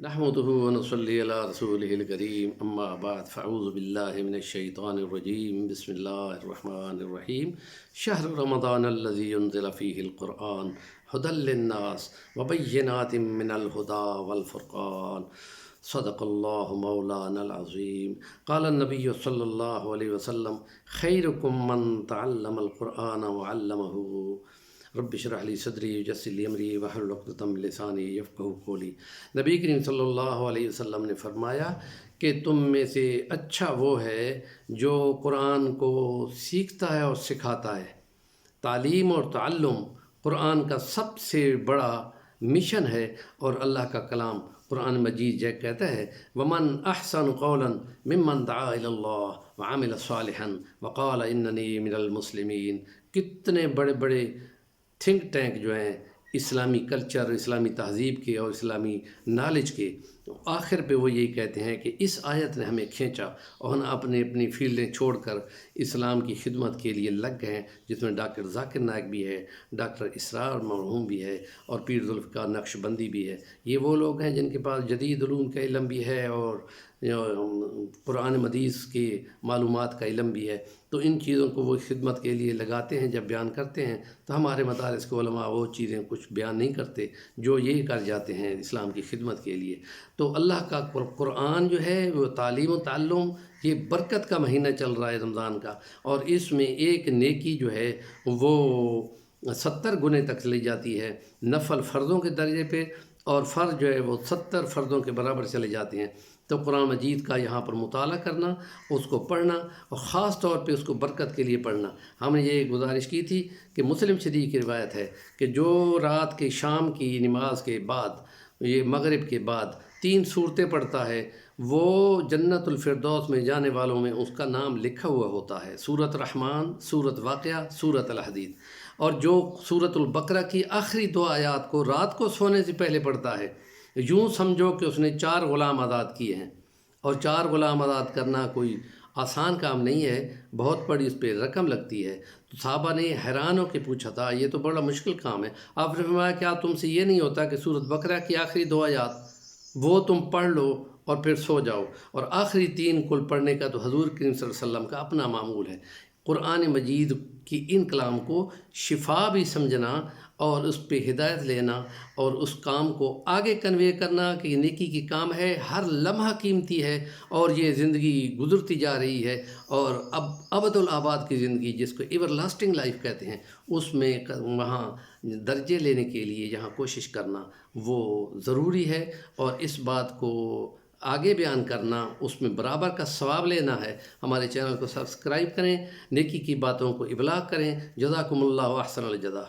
نحمده ونصلي على رسوله الكريم اما بعد فاعوذ بالله من الشيطان الرجيم بسم الله الرحمن الرحيم شهر رمضان الذي ينزل فيه القرآن هدى للناس وبينات من الهدى والفرقان صدق الله مولانا العظيم قال النبي صلى الله عليه وسلم خيركم من تعلم القرآن وعلمه رب اشرح لی صدری ویسر لی امری واحلل عقدۃ من لسانی یفقہوا قولی۔ نبی کریم صلی اللہ علیہ وسلم نے فرمایا کہ تم میں سے اچھا وہ ہے جو قرآن کو سیکھتا ہے اور سکھاتا ہے۔ تعلیم اور تعلم قرآن کا سب سے بڑا مشن ہے، اور اللہ کا کلام قرآن مجید جو کہتا ہے ومن احسن قولا ممن دعا الی اللہ وعمل صالحا وقال اننی من المسلمین۔ کتنے بڑے بڑے تھنک ٹینک جو ہیں اسلامی کلچر، اسلامی تہذیب کے اور اسلامی نالج کے، آخر پہ وہ یہی کہتے ہیں کہ اس آیت نے ہمیں کھینچا اور ہم اپنی فیلڈیں چھوڑ کر اسلام کی خدمت کے لیے لگ گئے ہیں، جس میں ڈاکٹر ذاکر نائک بھی ہے، ڈاکٹر اسرار مرحوم بھی ہے، اور پیر ذوالفقار نقش بندی بھی ہے۔ یہ وہ لوگ ہیں جن کے پاس جدید علوم کا علم بھی ہے اور قرآن مدیث کی معلومات کا علم بھی ہے، تو ان چیزوں کو وہ خدمت کے لیے لگاتے ہیں۔ جب بیان کرتے ہیں تو ہمارے مدارس کے علماء وہ چیزیں کچھ بیان نہیں کرتے جو یہ کر جاتے ہیں اسلام کی خدمت کے لیے۔ تو اللہ کا قرآن جو ہے وہ تعلیم و تعلم، یہ برکت کا مہینہ چل رہا ہے رمضان کا، اور اس میں ایک نیکی جو ہے وہ 70 گنے تک چلی جاتی ہے نفل فرضوں کے درجے پہ، اور فرض جو ہے وہ 70 فرضوں کے برابر چلے جاتے ہیں۔ تو قرآن مجید کا یہاں پر مطالعہ کرنا، اس کو پڑھنا، اور خاص طور پہ اس کو برکت کے لیے پڑھنا۔ ہم نے یہ گزارش کی تھی کہ مسلم شریف کی روایت ہے کہ جو رات کے شام کی نماز کے بعد، یہ مغرب کے بعد 3 سورتیں پڑھتا ہے، وہ جنت الفردوس میں جانے والوں میں اس کا نام لکھا ہوا ہوتا ہے۔ سورۃ رحمان، سورۃ واقعہ، سورۃ الحدید۔ اور جو سورۃ البقرہ کی آخری 2 آیات کو رات کو سونے سے پہلے پڑھتا ہے، یوں سمجھو کہ اس نے 4 غلام آزاد کیے ہیں، اور 4 غلام آزاد کرنا کوئی آسان کام نہیں ہے، بہت بڑی اس پہ رقم لگتی ہے۔ تو صحابہ نے حیران ہو کے پوچھا تھا یہ تو بڑا مشکل کام ہے۔ آپ نے فرمایا کیا تم سے یہ نہیں ہوتا کہ سورۃ بقرہ کی آخری 2 آیات وہ تم پڑھ لو اور پھر سو جاؤ، اور آخری 3 کل پڑھنے کا تو حضور کریم صلی اللہ علیہ وسلم کا اپنا معمول ہے۔ قرآن مجید کی ان کلام کو شفا بھی سمجھنا، اور اس پہ ہدایت لینا، اور اس کام کو آگے کنوے کرنا کہ یہ نیکی کی کام ہے، ہر لمحہ قیمتی ہے، اور یہ زندگی گزرتی جا رہی ہے، اور اب ابد الآباد کی زندگی جس کو ایور لاسٹنگ لائف کہتے ہیں، اس میں وہاں درجے لینے کے لیے یہاں کوشش کرنا وہ ضروری ہے، اور اس بات کو آگے بیان کرنا، اس میں برابر کا ثواب لینا ہے۔ ہمارے چینل کو سبسکرائب کریں، نیکی کی باتوں کو ابلاغ کریں۔ جزاکم اللہ احسن الجزا۔